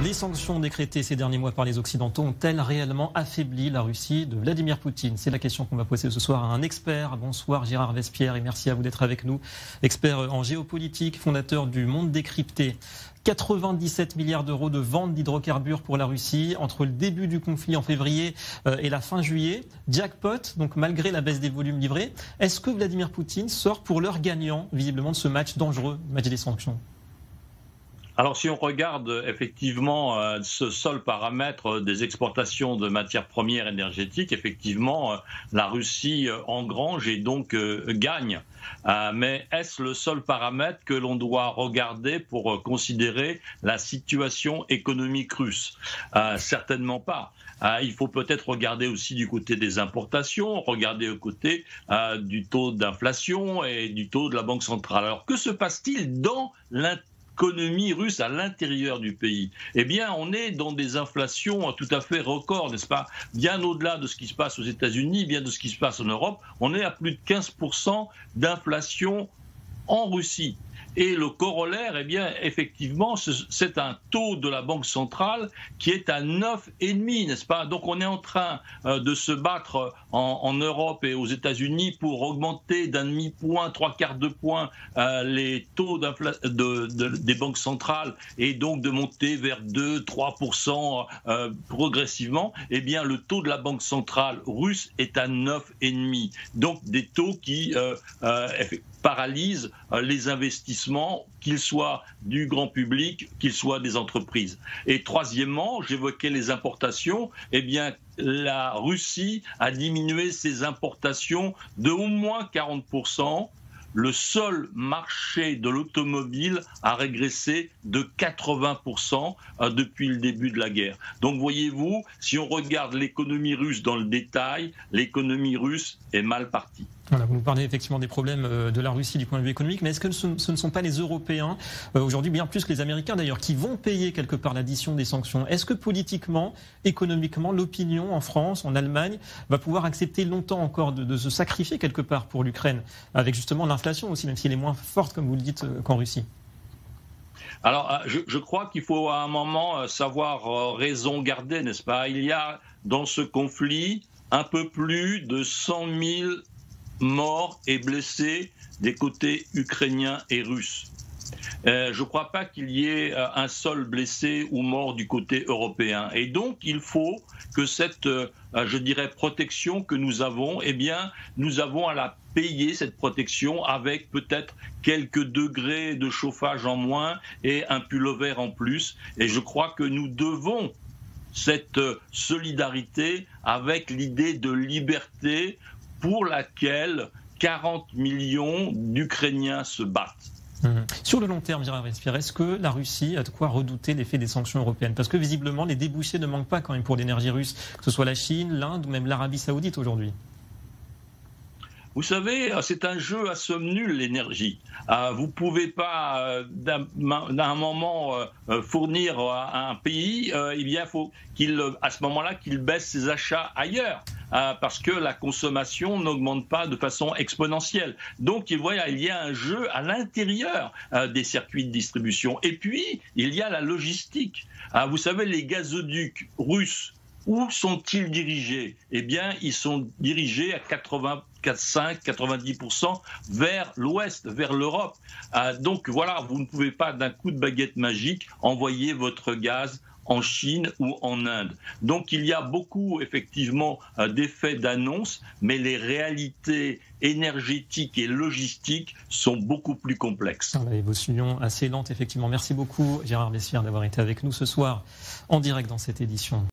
Les sanctions décrétées ces derniers mois par les Occidentaux ont-elles réellement affaibli la Russie de Vladimir Poutine? C'est la question qu'on va poser ce soir à un expert. Bonsoir Gérard Vespierre et merci à vous d'être avec nous. Expert en géopolitique, fondateur du Monde décrypté. 97 milliards d'euros de ventes d'hydrocarbures pour la Russie entre le début du conflit en février et la fin juillet. Jackpot, donc malgré la baisse des volumes livrés. Est-ce que Vladimir Poutine sort pour l'heure gagnant visiblement de ce match dangereux, match des sanctions? Alors si on regarde effectivement ce seul paramètre des exportations de matières premières énergétiques, effectivement la Russie engrange et donc gagne. Mais est-ce le seul paramètre que l'on doit regarder pour considérer la situation économique russe? Certainement pas. Il faut peut-être regarder aussi du côté des importations, regarder au côté du taux d'inflation et du taux de la Banque centrale. Alors que se passe-t-il dans l'économie russe à l'intérieur du pays? Eh bien, on est dans des inflations tout à fait records, n'est-ce pas? Bien au-delà de ce qui se passe aux États-Unis, bien de ce qui se passe en Europe, on est à plus de 15% d'inflation en Russie. Et le corollaire, eh bien, effectivement, c'est un taux de la Banque centrale qui est à 9,5, n'est-ce pas? Donc on est en train de se battre en Europe et aux États-Unis pour augmenter d'un demi-point, 3/4 de point les taux des banques centrales et donc de monter vers 2-3% progressivement. Eh bien, le taux de la Banque centrale russe est à 9,5. Donc des taux qui paralyse les investissements, qu'ils soient du grand public, qu'ils soient des entreprises. Et troisièmement, j'évoquais les importations, eh bien, la Russie a diminué ses importations de au moins 40%. Le seul marché de l'automobile a régressé de 80% depuis le début de la guerre. Donc voyez-vous, si on regarde l'économie russe dans le détail, l'économie russe est mal partie. Voilà, vous nous parlez effectivement des problèmes de la Russie du point de vue économique, mais est-ce que ce ne sont pas les Européens, aujourd'hui bien plus que les Américains d'ailleurs, qui vont payer quelque part l'addition des sanctions? Est-ce que politiquement, économiquement, l'opinion en France, en Allemagne, va pouvoir accepter longtemps encore de se sacrifier quelque part pour l'Ukraine, avec justement l'inflation aussi, même si elle est moins forte, comme vous le dites, qu'en Russie? Alors, je crois qu'il faut à un moment savoir raison garder, n'est-ce pas? Il y a dans ce conflit un peu plus de 100 000 morts et blessés des côtés ukrainiens et russes. Je ne crois pas qu'il y ait un seul blessé ou mort du côté européen. Et donc, il faut que cette, je dirais, protection que nous avons, eh bien, nous avons à la payer, cette protection, avec peut-être quelques degrés de chauffage en moins et un pullover en plus. Et je crois que nous devons cette solidarité avec l'idée de liberté pour laquelle 40 millions d'Ukrainiens se battent. Sur le long terme, Gérard Vespierre, est-ce que la Russie a de quoi redouter l'effet des sanctions européennes? Parce que visiblement, les débouchés ne manquent pas quand même pour l'énergie russe, que ce soit la Chine, l'Inde ou même l'Arabie Saoudite aujourd'hui. Vous savez, c'est un jeu à somme nulle, l'énergie. Vous ne pouvez pas, d'un moment, fournir à un pays, eh bien, il faut à ce moment-là, qu'il baisse ses achats ailleurs. Parce que la consommation n'augmente pas de façon exponentielle. Donc, il y a un jeu à l'intérieur des circuits de distribution. Et puis, il y a la logistique. Vous savez, les gazoducs russes, où sont-ils dirigés? Eh bien, ils sont dirigés à 85-90% vers l'Ouest, vers l'Europe. Donc voilà, vous ne pouvez pas d'un coup de baguette magique envoyer votre gaz en Chine ou en Inde. Donc il y a beaucoup effectivement d'effets d'annonce, mais les réalités énergétiques et logistiques sont beaucoup plus complexes. L'évolution assez lente effectivement. Merci beaucoup Gérard Vespierre d'avoir été avec nous ce soir en direct dans cette édition.